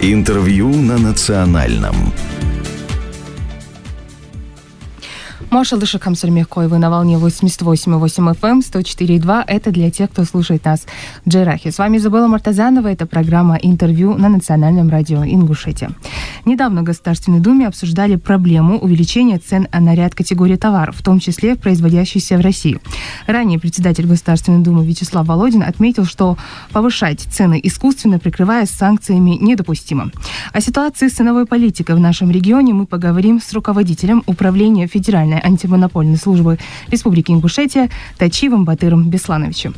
Интервью на национальном. Маша Лышакам Сальмехкой, вы на волне 88,8 FM, 104,2. Это для тех, кто слушает нас в Джерахе. С вами Изабелла Мартазанова. Это программа «Интервью» на национальном радио Ингушетия. Недавно в Государственной Думе обсуждали проблему увеличения цен на ряд категорий товаров, в том числе производящихся в России. Ранее председатель Государственной Думы Вячеслав Володин отметил, что повышать цены искусственно, прикрываясь санкциями, недопустимо. О ситуации с ценовой политикой в нашем регионе мы поговорим с руководителем Управления Федеральной антимонопольной службы Республики Ингушетия Тачивом Батыром Беслановичем.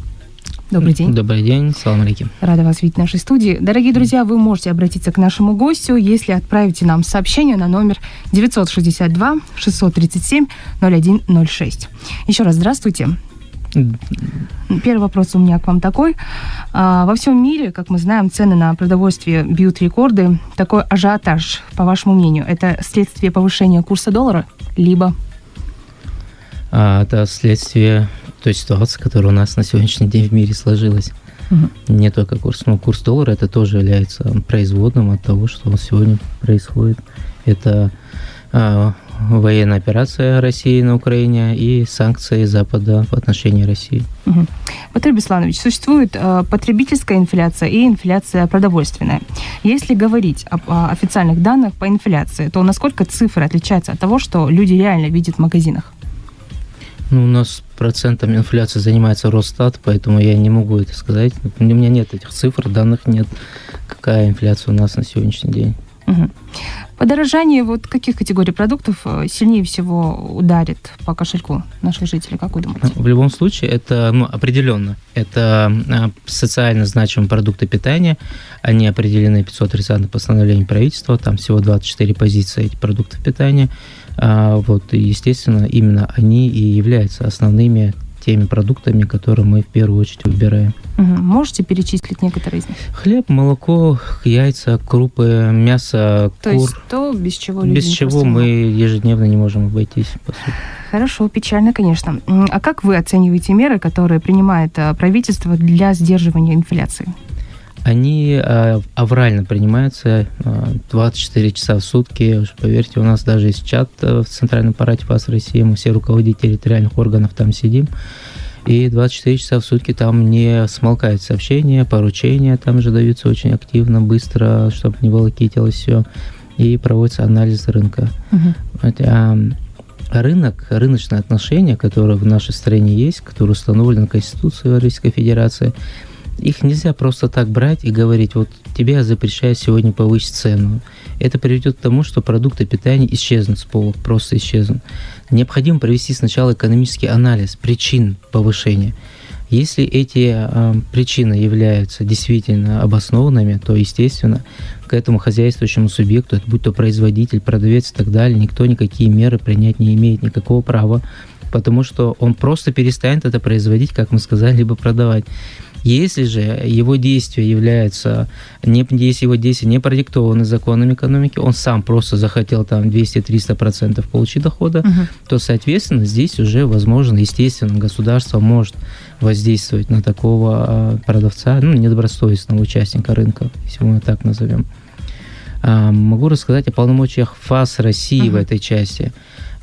Добрый день. Добрый день, салам алейкум. Рада вас видеть в нашей студии. Дорогие друзья, вы можете обратиться к нашему гостю, если отправите нам сообщение на номер 962 637 0106. Еще раз здравствуйте. Первый вопрос у меня к вам такой. Во всем мире, как мы знаем, цены на продовольствие бьют рекорды. Такой ажиотаж, по вашему мнению, это следствие повышения курса доллара, либо... Это следствие той ситуации, которая у нас на сегодняшний день в мире сложилась. Не только курс, но курс доллара это тоже является производным от того, что сегодня происходит. Это военная операция России на Украине и санкции Запада в отношении России. Батыр Бесланович, существует потребительская инфляция и инфляция продовольственная. Если говорить об официальных данных по инфляции, то насколько цифры отличаются от того, что люди реально видят в магазинах? У нас процентом инфляции занимается Росстат, поэтому я не могу это сказать. У меня нет этих цифр, данных нет, какая инфляция у нас на сегодняшний день. Подорожание каких категорий продуктов сильнее всего ударит по кошельку наших жителей, как вы думаете? В любом случае, это определенно. Это социально значимые продукты питания. Они определены 530 постановлением правительства. Там всего 24 позиции этих продуктов питания. И, естественно, именно они и являются основными теми продуктами, которые мы в первую очередь выбираем. Можете перечислить некоторые из них? Хлеб, молоко, яйца, крупы, мясо, то кур. Есть то, без чего люди без чего мы ежедневно не можем обойтись, по сути. Хорошо, печально, конечно. А как вы оцениваете меры, которые принимает правительство для сдерживания инфляции? Они аврально принимаются 24 часа в сутки. Поверьте, у нас даже есть чат в Центральном аппарате ФАС России. Мы все руководители территориальных органов там сидим. И 24 часа в сутки там не смолкают сообщения, поручения там же даются очень активно, быстро, чтобы не волокитилось все. И проводится анализ рынка. Рынок, рыночные отношения, которые в нашей стране есть, которые установлены Конституцией Российской Федерации, их нельзя просто так брать и говорить, вот тебе я запрещаю сегодня повысить цену. Это приведет к тому, что продукты питания исчезнут с полок, просто исчезнут. Необходимо провести сначала экономический анализ причин повышения. Если эти причины являются действительно обоснованными, то, естественно, к этому хозяйствующему субъекту, будь то производитель, продавец и так далее, никто никакие меры принять не имеет никакого права, потому что он просто перестанет это производить, как мы сказали, либо продавать. Если же его действия являются, если его действия не продиктованы законами экономики, он сам просто захотел там 200-300% получить дохода, то, соответственно, здесь уже возможно, естественно, государство может воздействовать на такого продавца, недобросовестного участника рынка, если мы так назовем. Могу рассказать о полномочиях ФАС России в этой части.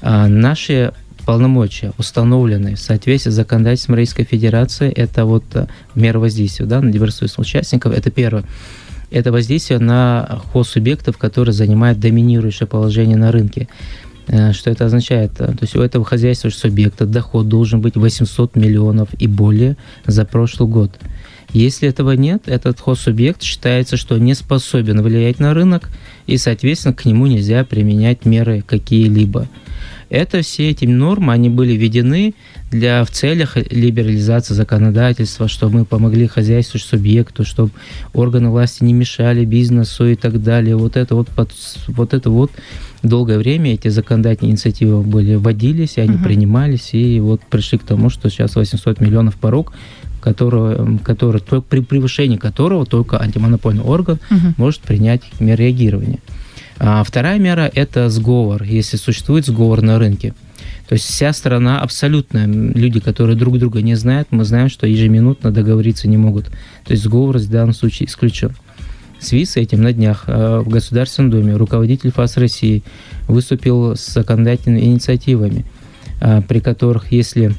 Наши полномочия, установленные в соответствии с законодательством Российской Федерации, это меры воздействия на добросовестных участников. Это первое. Это воздействие на хозсубъектов, которые занимают доминирующее положение на рынке. Что это означает? То есть у этого хозяйствующего субъекта доход должен быть 800 миллионов и более за прошлый год. Если этого нет, этот хозсубъект считается, что не способен влиять на рынок, и, соответственно, к нему нельзя применять меры какие-либо. Это все эти нормы, они были введены в целях либерализации законодательства, чтобы мы помогли хозяйствующему субъекту, чтобы органы власти не мешали бизнесу и так далее. Вот это долгое время эти законодательные инициативы вводились, и они принимались, и пришли к тому, что сейчас 800 миллионов порог, при превышении которого только антимонопольный орган может принять меры реагирования. Вторая мера – это сговор, если существует сговор на рынке. То есть вся страна абсолютно, люди, которые друг друга не знают, мы знаем, что ежеминутно договориться не могут. То есть сговор в данном случае исключен. В связи с этим на днях в Государственном Думе руководитель ФАС России выступил с законодательными инициативами, при которых, если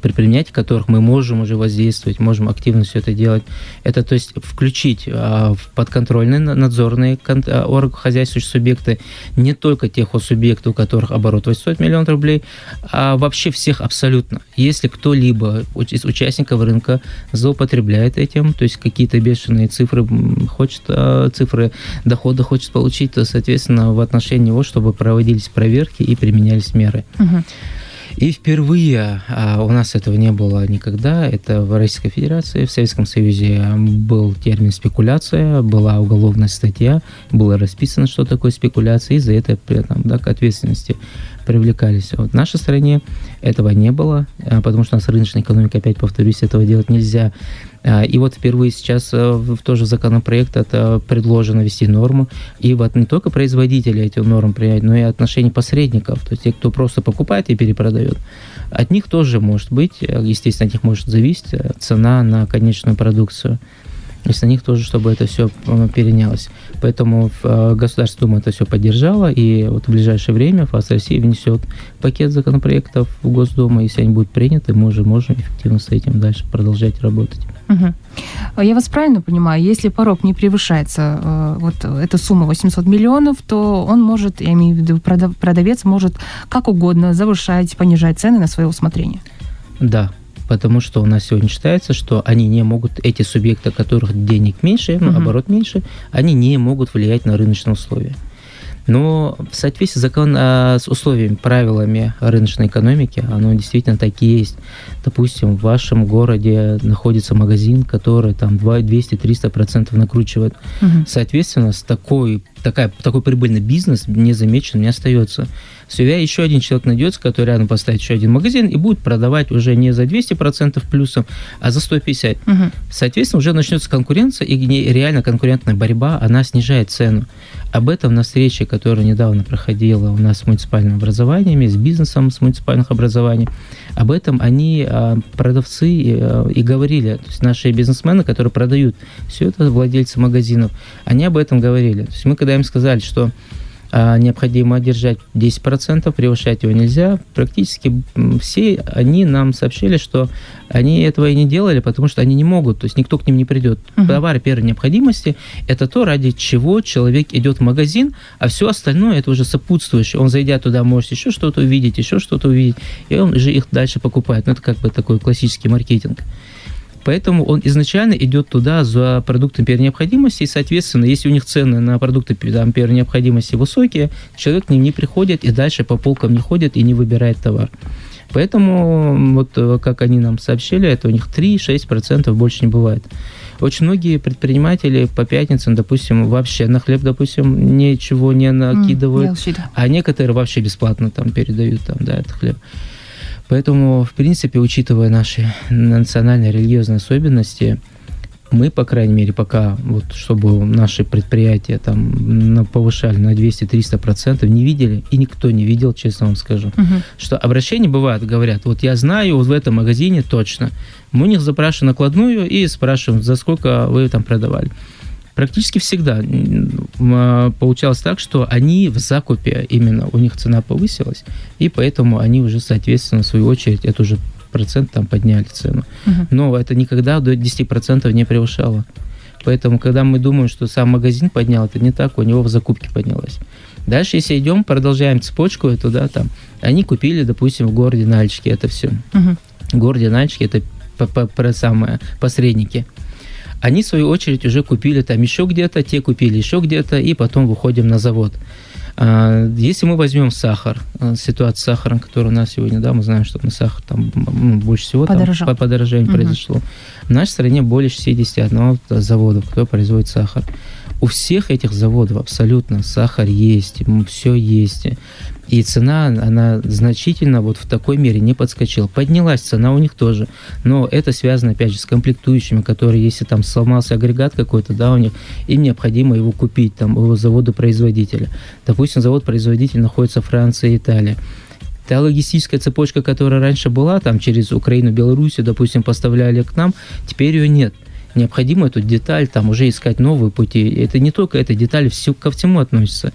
при принятии которых мы можем уже воздействовать, можем активно все это делать. Это, то есть, включить в подконтрольные надзорные хозяйствующие субъекты не только тех субъектов, у которых оборот 800 миллионов рублей, а вообще всех абсолютно. Если кто-либо из участников рынка злоупотребляет этим, то есть какие-то бешеные цифры цифры дохода хочет получить, то, соответственно, в отношении него, чтобы проводились проверки и применялись меры. И впервые, у нас этого не было никогда, это в Российской Федерации, в Советском Союзе был термин «спекуляция», была уголовная статья, было расписано, что такое спекуляция, и за это к ответственности привлекались. Вот в нашей стране этого не было, потому что у нас рыночная экономика, опять повторюсь, этого делать нельзя. И вот впервые сейчас тоже в законопроект это предложено ввести норму. И вот не только производители эти нормы принять, но и отношения посредников, то есть те, кто просто покупает и перепродает. От них тоже может быть, естественно, от них может зависеть цена на конечную продукцию. И с них тоже, чтобы это все перенялось. Поэтому Государственная Дума это все поддержала, и вот в ближайшее время ФАС России внесет пакет законопроектов в Госдуму. Если они будут приняты, мы уже можем эффективно с этим дальше продолжать работать. Я вас правильно понимаю, если порог не превышается, вот эта сумма 800 миллионов, то он может, я имею в виду, продавец может как угодно завышать, понижать цены на свое усмотрение? Да. Потому что у нас сегодня считается, что они не могут, эти субъекты, у которых денег меньше, оборот меньше, они не могут влиять на рыночные условия. Но в соответствии с условиями, правилами рыночной экономики, оно действительно так и есть. Допустим, в вашем городе находится магазин, который там 200-300% накручивает. Соответственно, такой прибыльный бизнес незамеченным не остается. Всегда еще один человек найдется, который рядом поставит еще один магазин и будет продавать уже не за 200% плюсом, а за 150%. Соответственно, уже начнется конкуренция, и реально конкурентная борьба, она снижает цену. Об этом на встрече, которая недавно проходила у нас с муниципальным образованием, с бизнесом с муниципальных образований, об этом они, продавцы, и говорили. То есть наши бизнесмены, которые продают все это, владельцы магазинов, они об этом говорили. То есть мы, когда им сказали, что необходимо держать 10%, превышать его нельзя, практически все они нам сообщили, что они этого и не делали, потому что они не могут, то есть никто к ним не придет. Товары первой необходимости – это то, ради чего человек идет в магазин, а все остальное – это уже сопутствующее. Он, зайдя туда, может еще что-то увидеть, и он же их дальше покупает. Ну, это как бы такой классический маркетинг. Поэтому он изначально идет туда за продуктами первой необходимости, и, соответственно, если у них цены на продукты первой необходимости высокие, человек к ним не приходит и дальше по полкам не ходит и не выбирает товар. Поэтому, вот как они нам сообщили, это у них 3-6%, больше не бывает. Очень многие предприниматели по пятницам, допустим, вообще на хлеб, допустим, ничего не накидывают, а некоторые вообще бесплатно там передают этот хлеб. Поэтому, в принципе, учитывая наши национальные религиозные особенности, мы, по крайней мере, пока, вот, чтобы наши предприятия там повышали на 200-300%, не видели, и никто не видел, честно вам скажу, что обращения бывают, говорят, вот я знаю, вот в этом магазине точно. Мы у них запрашиваем накладную и спрашиваем, за сколько вы там продавали. Практически всегда получалось так, что они в закупе, именно у них цена повысилась, и поэтому они уже, соответственно, в свою очередь, это уже процент там подняли цену. Но это никогда до 10% не превышало. Поэтому, когда мы думаем, что сам магазин поднял, это не так, у него в закупке поднялось. Дальше, если идем, продолжаем цепочку эту, там, они купили, допустим, в городе Нальчике это все. В городе Нальчике это посредники. Они, в свою очередь, уже купили там еще где-то, те купили еще где-то, и потом выходим на завод. Если мы возьмем сахар, ситуация с сахаром, которая у нас сегодня, мы знаем, что на сахар там больше всего подорожание произошло. В нашей стране более 61 заводов, кто производит сахар. У всех этих заводов абсолютно сахар есть, все есть. И цена, она значительно вот в такой мере не подскочила. Поднялась цена у них тоже. Но это связано, опять же, с комплектующими, которые, если там сломался агрегат какой-то, у них, им необходимо его купить, там, у завода-производителя. Допустим, завод-производитель находится в Франции и Италии. Та логистическая цепочка, которая раньше была, там, через Украину, Белоруссию, допустим, поставляли к нам, теперь ее нет. необходимо эту деталь там уже искать новые пути. Это не только эта деталь, ко всему относится.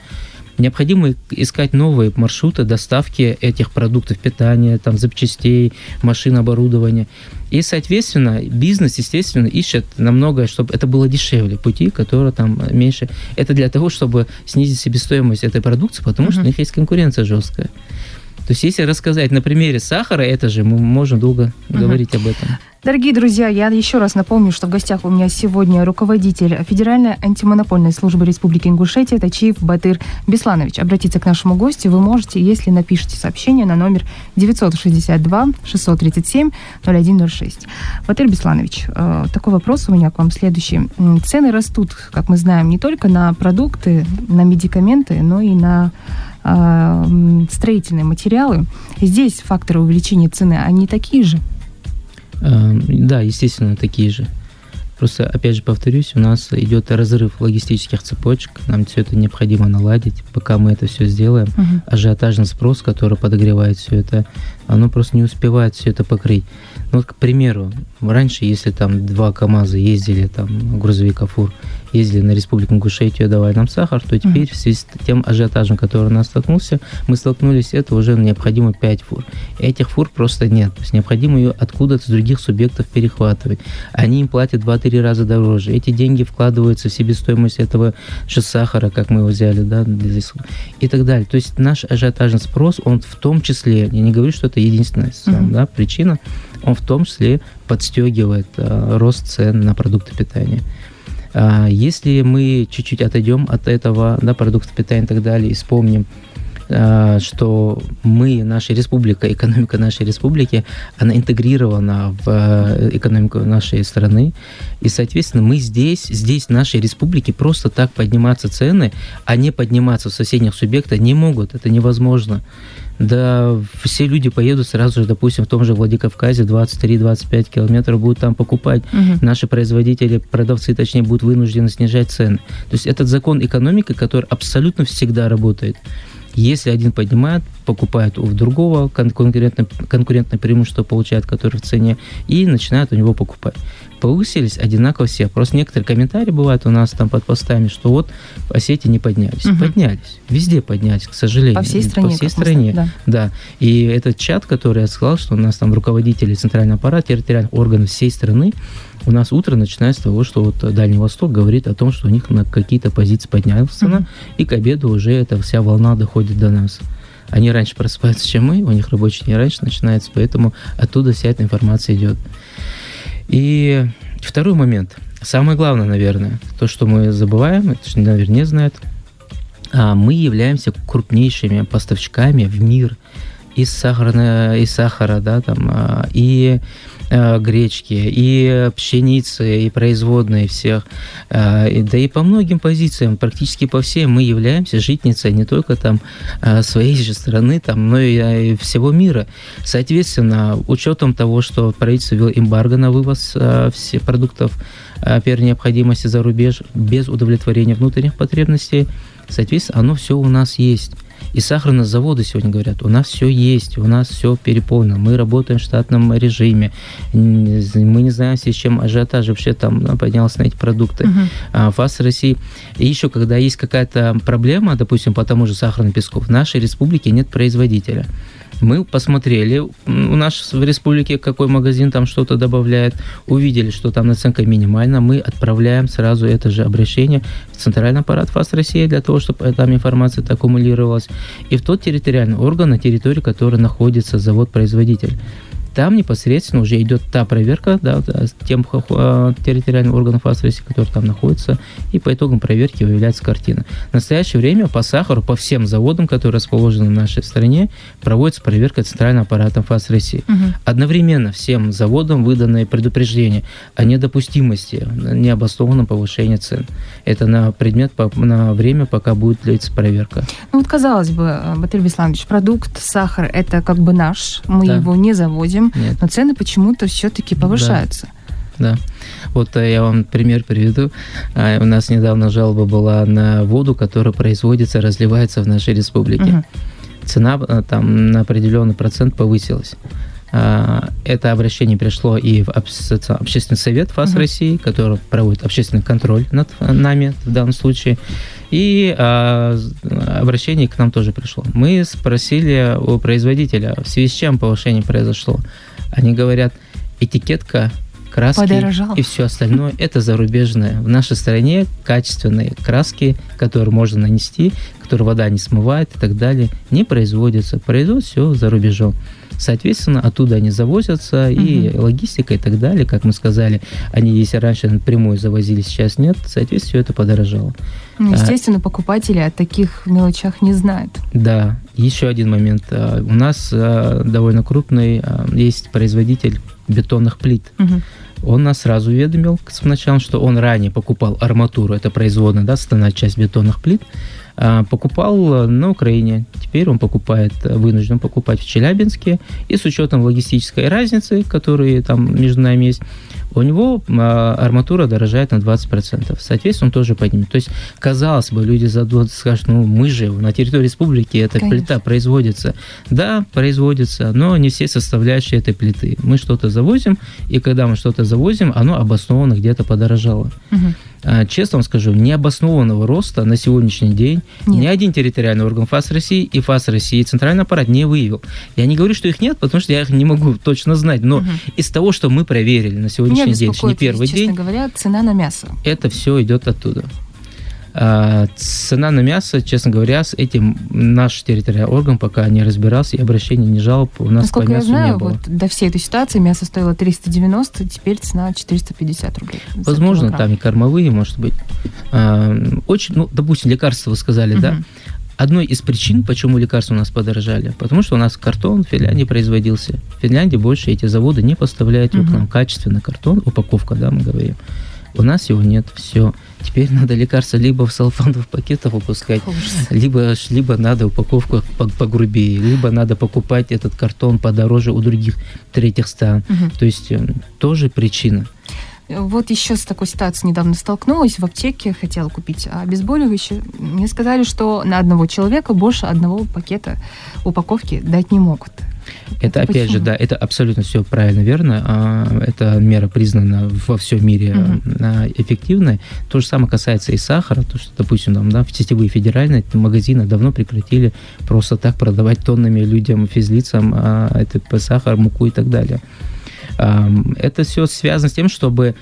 Необходимо искать новые маршруты доставки этих продуктов питания, там, запчастей, машин, оборудования. И, соответственно, бизнес, естественно, ищет намного, чтобы это было дешевле, пути, которые там меньше. Это для того, чтобы снизить себестоимость этой продукции, потому что у них есть конкуренция жесткая. То есть, если рассказать на примере сахара, это же мы можем долго говорить об этом. Дорогие друзья, я еще раз напомню, что в гостях у меня сегодня руководитель Федеральной антимонопольной службы Республики Ингушетия Тачиев Батыр Бесланович. Обратиться к нашему гостю вы можете, если напишите сообщение на номер 962-637-0106. Батыр Бесланович, такой вопрос у меня к вам следующий. Цены растут, как мы знаем, не только на продукты, на медикаменты, но и на строительные материалы. Здесь факторы увеличения цены, они такие же? Да, естественно, такие же. Просто, опять же, повторюсь, у нас идет разрыв логистических цепочек, нам все это необходимо наладить. Пока мы это все сделаем, ажиотажный спрос, который подогревает все это, оно просто не успевает все это покрыть. Ну, вот, к примеру, раньше, если там 2 КАМАЗа ездили, там, грузовика ФУР, ездили на Республику Ингушетию, давали нам сахар, то теперь в связи с тем ажиотажем, который у нас мы столкнулись, это уже необходимо 5 фур. Этих фур просто нет. То есть необходимо ее откуда-то с других субъектов перехватывать. Они им платят 2-3 раза дороже. Эти деньги вкладываются в себестоимость этого же сахара, как мы его взяли, да, и так далее. То есть наш ажиотажный спрос, он в том числе, я не говорю, что это единственная да, причина, он в том числе подстегивает рост цен на продукты питания. Если мы чуть-чуть отойдем от этого, да, продуктов питания и так далее, и вспомним, что наша республика, экономика нашей республики, она интегрирована в экономику нашей страны, и, соответственно, мы здесь, в нашей республике, просто так подниматься цены, а не подниматься в соседних субъектах не могут, это невозможно. Да, все люди поедут сразу же, допустим, в том же Владикавказе 23-25 километров будут там покупать. Наши производители, продавцы, точнее, будут вынуждены снижать цены. То есть этот закон экономики, который абсолютно всегда работает. Если один поднимает, покупает у другого, конкурентное преимущество получает, который в цене, и начинает у него покупать. Повысились одинаково все. Просто некоторые комментарии бывают у нас там под постами, что вот в Осетии не поднялись. Поднялись. Везде поднялись, к сожалению. По всей стране. По всей стране, да. И этот чат, который я сказал, что у нас там руководители центрального аппарата, территориальных органов всей страны, у нас утро начинается с того, что вот Дальний Восток говорит о том, что у них на какие-то позиции поднялась цена, и к обеду уже эта вся волна доходит до нас. Они раньше просыпаются, чем мы, у них рабочий день раньше начинается, поэтому оттуда вся эта информация идет. И второй момент, самое главное, наверное, то, что мы забываем, это, наверное, не знают, мы являемся крупнейшими поставщиками в мир из сахара, да, там, и гречки, и пшеницы, и производные всех, да и по многим позициям, практически по всем мы являемся житницей не только там своей же страны, там, но и всего мира. Соответственно, учетом того, что правительство ввело эмбарго на вывоз всех продуктов первой необходимости за рубеж без удовлетворения внутренних потребностей, соответственно, оно все у нас есть. И сахарные заводы сегодня говорят, у нас все есть, у нас все переполнено, мы работаем в штатном режиме, мы не знаем, с чем ажиотаж вообще там поднялся на эти продукты. ФАС России. И еще, когда есть какая-то проблема, допустим, по тому же сахарному песку, в нашей республике нет производителя. Мы посмотрели у нас в республике, какой магазин там что-то добавляет, увидели, что там наценка минимальна, мы отправляем сразу это же обращение в центральный аппарат ФАС России для того, чтобы там информация аккумулировалась, и в тот территориальный орган, на территории которой находится завод-производитель. Там непосредственно уже идет та проверка, да, тем территориальным органом ФАС России, который там находится, и по итогам проверки выявляется картина. В настоящее время по сахару, по всем заводам, которые расположены в нашей стране, проводится проверка центральным аппаратом ФАС России. Одновременно всем заводам выданы предупреждения о недопустимости необоснованного повышения цен. Это на время, пока будет длиться проверка. Ну вот, казалось бы, Батыр Бесланович, продукт сахар – это как бы наш, мы его не заводим, но цены почему-то все-таки повышаются. Да. Вот я вам пример приведу. У нас недавно жалоба была на воду, которая производится, разливается в нашей республике. Цена там на определенный процент повысилась. Это обращение пришло и в Общественный совет ФАС России, который проводит общественный контроль над нами в данном случае. И обращение к нам тоже пришло. Мы спросили у производителя, в связи с чем повышение произошло. Они говорят, этикетка, краски подорожал. И все остальное – это зарубежное. В нашей стране качественные краски, которые можно нанести, которые вода не смывает и так далее, не производятся. Производят все за рубежом. Соответственно, оттуда они завозятся, и логистика и так далее, как мы сказали, они, если раньше напрямую завозили, сейчас нет, соответственно, все это подорожало. Естественно, покупатели о таких мелочах не знают. Да, еще один момент. У нас довольно крупный есть производитель бетонных плит. Он нас сразу уведомил сначала, что он ранее покупал арматуру, это производная, да, составная часть бетонных плит, покупал на Украине. Теперь он вынужден покупать в Челябинске. И с учетом логистической разницы, которая там между нами есть, у него арматура дорожает на 20%. Соответственно, он тоже поднимет. То есть, казалось бы, люди скажут, мы же на территории республики эта плита производится. Да, производится, но не все составляющие этой плиты. Мы что-то завозим, и когда мы что-то завозим, оно обоснованно где-то подорожало. Честно вам скажу, необоснованного роста на сегодняшний день ни один территориальный орган ФАС России и ФАС России, центральный аппарат не выявил. Я не говорю, что их нет, потому что я их не могу точно знать, но из того, что мы проверили на сегодняшний день, не первый день, честно говоря, цена на мясо. Это все идет оттуда. Цена на мясо, честно говоря, с этим наш территориальный орган пока не разбирался, и обращений, ни жалоб у нас по мясу я знаю, не было. Вот до всей этой ситуации мясо стоило 390, теперь цена 450 рублей. Возможно, там и кормовые, может быть. Очень, допустим, лекарства вы сказали, да? Одной из причин, почему лекарства у нас подорожали, потому что у нас картон в Финляндии производился. В Финляндии больше эти заводы не поставляют к нам качественный картон, упаковка, да, мы говорим. У нас его нет, все. Теперь надо лекарства либо в салфановых пакетах выпускать, либо надо упаковку погрубее, либо надо покупать этот картон подороже у других третьих стран. То есть тоже причина. Вот еще с такой ситуацией недавно столкнулась. В аптеке хотела купить обезболивающее. Мне сказали, что на одного человека больше одного пакета упаковки дать не могут. Это опять почему? же, да, это абсолютно все правильно, верно. Эта мера признана во всем мире эффективной. То же самое касается и сахара. То, что, допустим, там, да, в сетевые федеральные магазины давно прекратили просто так продавать тоннами людям, физлицам сахар, муку и так далее. Это все связано с тем, чтобы,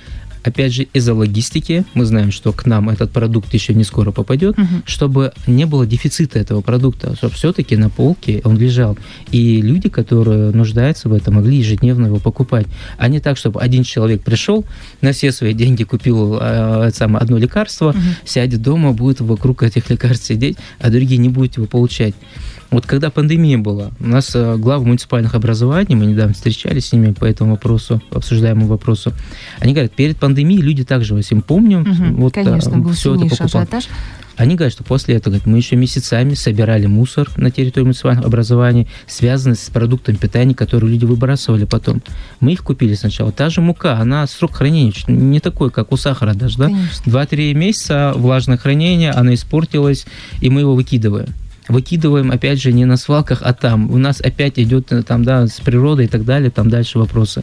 опять же, из-за логистики, мы знаем, что к нам этот продукт еще не скоро попадет, чтобы не было дефицита этого продукта, чтобы все-таки на полке он лежал. И люди, которые нуждаются в этом, могли ежедневно его покупать. А не так, чтобы один человек пришел, на все свои деньги купил одно лекарство, сядет дома, будет вокруг этих лекарств сидеть, а другие не будут его получать. Вот когда пандемия была, у нас главы муниципальных образований, мы недавно встречались с ними по этому вопросу, обсуждаемому вопросу, они говорят, перед пандемией люди также, если мы помним, вот конечно, был все это покупали. Ажиотаж. Они говорят, что после этого, говорят, мы еще месяцами собирали мусор на территории муниципального образования, связанный с продуктом питания, которые люди выбрасывали потом. Мы их купили сначала. Та же мука, она срок хранения не такой, как у сахара даже, да? 2-3 месяца влажное хранение, она испортилась, и мы его выкидываем. Выкидываем, опять же, не на свалках, а там. У нас опять идет там, да, с природой и так далее, там дальше вопросы.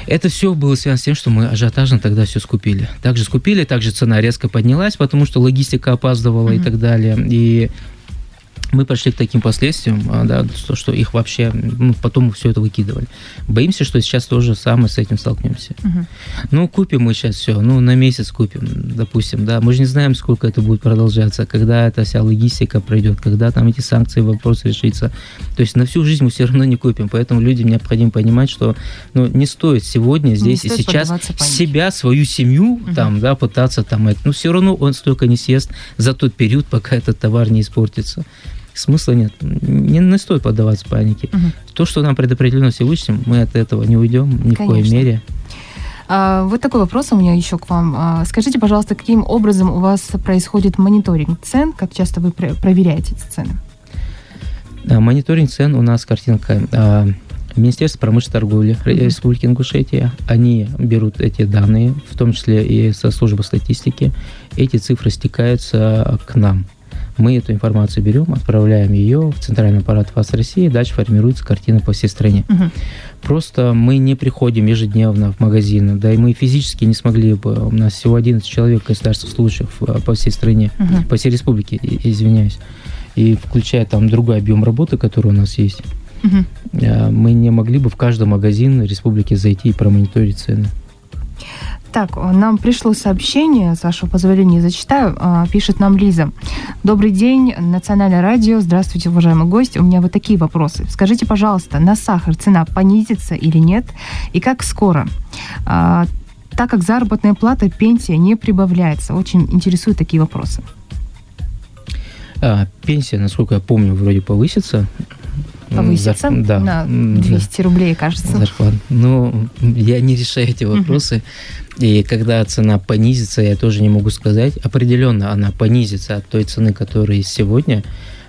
Это все было связано с тем, что мы ажиотажно тогда все скупили. Также цена резко поднялась, потому что логистика опаздывала и так далее. И мы пошли к таким последствиям, да, что их вообще, потом все это выкидывали. Боимся, что сейчас то же самое с этим столкнемся. Купим мы сейчас все, на месяц купим, допустим, да. Мы же не знаем, сколько это будет продолжаться, когда эта вся логистика пройдет, когда там эти санкции, вопрос решится. То есть на всю жизнь мы все равно не купим, поэтому людям необходимо понимать, что не стоит сегодня, здесь и сейчас себя, свою семью там, да, пытаться там, все равно он столько не съест за тот период, пока этот товар не испортится. Смысла нет. Не стоит поддаваться панике. То, что нам предопределено Всевышним, мы от этого не уйдем ни в коей мере. Вот такой вопрос у меня еще к вам. Скажите, пожалуйста, каким образом у вас происходит мониторинг цен? Как часто вы проверяете эти цены? Мониторинг цен у нас картинка. Министерство промышленности и торговли Республики Ингушетия, они берут эти данные, в том числе и со службы статистики. Эти цифры стекаются к нам. Мы эту информацию берем, отправляем ее в Центральный аппарат ФАС России, дальше формируется картина по всей стране. Просто мы не приходим ежедневно в магазины, да и мы физически не смогли бы. У нас всего 11 человек государственных служащих по всей стране, по всей республике, извиняюсь. И включая там другой объем работы, который у нас есть, мы не могли бы в каждый магазин республики зайти и промониторить цены. Так, нам пришло сообщение, с вашего позволения зачитаю. Пишет нам Лиза. Добрый день, Национальное радио. Здравствуйте, уважаемый гость. У меня вот такие вопросы. Скажите, пожалуйста, на сахар цена понизится или нет? И как скоро? Так как заработная плата, пенсия не прибавляется. Очень интересуют такие вопросы. Пенсия, насколько я помню, вроде повысится. Повысится? Да. На 200 рублей, кажется. Зарплата. Ну, я не решаю эти вопросы. И когда цена понизится, я тоже не могу сказать. Определенно она понизится от той цены, которая есть сегодня.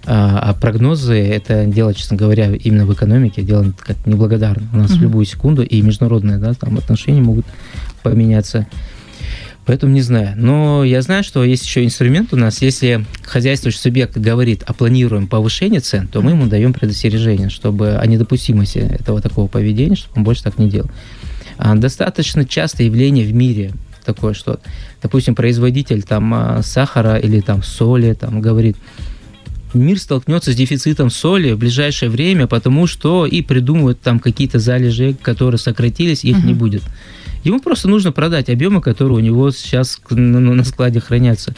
А прогнозы, это дело, честно говоря, именно в экономике, дело как неблагодарно. У нас в любую секунду и международные, да, там отношения могут поменяться. Поэтому не знаю. Но я знаю, что есть еще инструмент у нас. Если хозяйствующий субъект говорит о планируемом повышении цен, то мы ему даем предостережение, чтобы о недопустимости этого такого поведения, чтобы он больше так не делал. Достаточно частое явление в мире такое, что, допустим, производитель там сахара или там соли там говорит: мир столкнется с дефицитом соли в ближайшее время, потому что и придумывают там какие-то залежи, которые сократились, их не будет. Ему просто нужно продать объемы, которые у него сейчас на складе хранятся.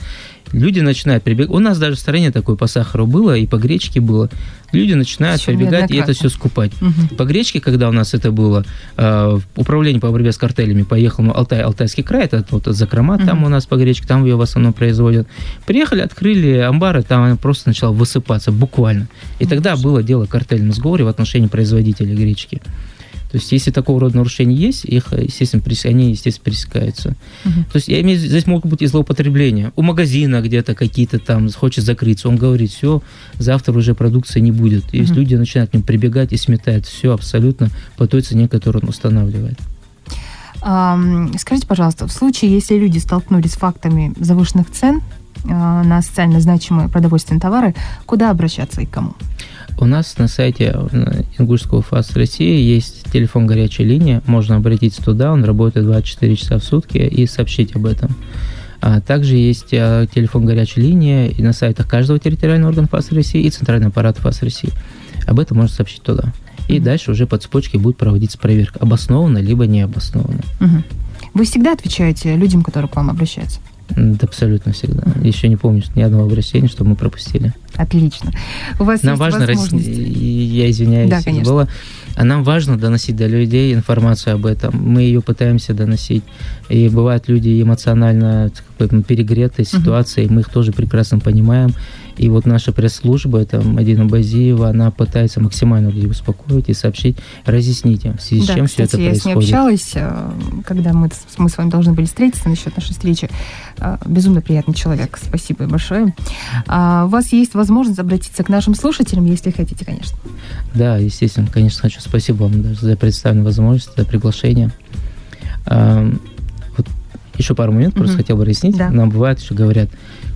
Люди начинают прибегать. У нас даже в стране такое по сахару было, и по гречке было. Люди начинают прибегать и это все скупать. По гречке, когда у нас это было, управление по борьбе с картелями поехало, ну, Алтайский край, это вот Закрома, там у нас по гречке, там ее в основном производят. Приехали, открыли амбары, там она просто начала высыпаться, буквально. И тогда было дело о картельном сговоре в отношении производителей гречки. То есть, если такого рода нарушения есть, их, естественно, они, пресекаются. То есть, я имею в виду, здесь могут быть и злоупотребления. У магазина где-то какие-то там хочет закрыться, он говорит: все, завтра уже продукции не будет. И люди начинают к ним прибегать и сметают все абсолютно по той цене, которую он устанавливает. Скажите, пожалуйста, в случае, если люди столкнулись с фактами завышенных цен на социально значимые продовольственные товары, куда обращаться и к кому? У нас на сайте Ингушского ФАС России есть телефон горячей линии, можно обратиться туда, он работает 24 часа в сутки и сообщить об этом. Также есть телефон горячей линии и на сайтах каждого территориального органа ФАС России и Центрального аппарата ФАС России. Об этом можно сообщить туда. И дальше уже по цепочке будет проводиться проверка, обоснованно либо не обоснованно. Вы всегда отвечаете людям, которые к вам обращаются? Да, абсолютно всегда. Еще не помню ни одного обращения, чтобы мы пропустили. Отлично. У вас нам есть важно, возможность... я извиняюсь, да, конечно. было. Нам важно доносить до людей информацию об этом. Мы ее пытаемся доносить. И бывают люди эмоционально перегретые ситуации, мы их тоже прекрасно понимаем. И вот наша пресс-служба, это Мадина Базиева, она пытается максимально людей успокоить и сообщить, разъяснить им, в связи с чем все это происходит. Я с ней общалась, когда мы с вами должны были встретиться насчет нашей встречи. Безумно приятный человек. Спасибо большое. У вас есть возможность обратиться к нашим слушателям, если хотите, конечно. Да, естественно, конечно, хочу. Спасибо вам даже за представленную возможность, за приглашение. Вот еще пару моментов просто хотел бы разъяснить. Да. Нам бывает еще говорят,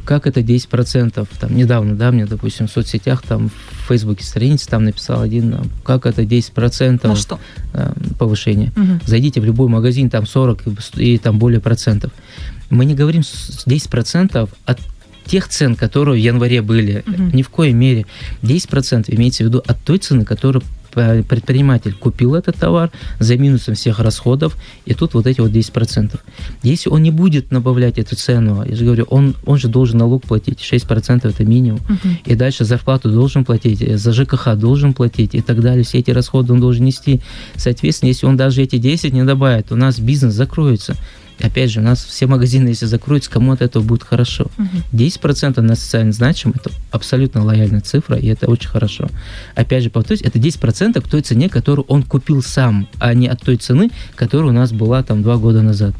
как это 10%? Там недавно, да, мне, допустим, в соцсетях, там в Фейсбуке странице там написал один, как это 10% на что? Повышения. Зайдите в любой магазин, там 40 и там более процентов. Мы не говорим 10% от тех цен, которые в январе были. Ни в коей мере. 10% имеется в виду от той цены, которую предприниматель купил этот товар за минусом всех расходов, и тут вот эти вот 10%. Если он не будет добавлять эту цену, я же говорю, он же должен налог платить, 6% это минимум, и дальше зарплату должен платить, за ЖКХ должен платить и так далее, все эти расходы он должен нести. Соответственно, если он даже эти 10 не добавит, у нас бизнес закроется. Опять же, у нас все магазины, если закроются, кому от этого будет хорошо. 10% на социально значим, это абсолютно лояльная цифра, и это очень хорошо. Опять же, повторюсь, это 10% к той цене, которую он купил сам, а не от той цены, которая у нас была там 2 года назад.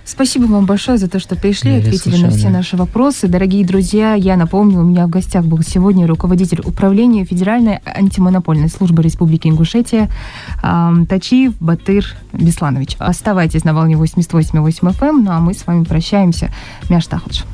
Спасибо вам большое за то, что пришли, ответили на все наши вопросы. Дорогие друзья, я напомню, у меня в гостях был сегодня руководитель управления Федеральной антимонопольной службы Республики Ингушетия Тачиев Батыр Бесланович. Оставайтесь на волне 88,8 FM, ну а мы с вами прощаемся. Мяш Тахлыш.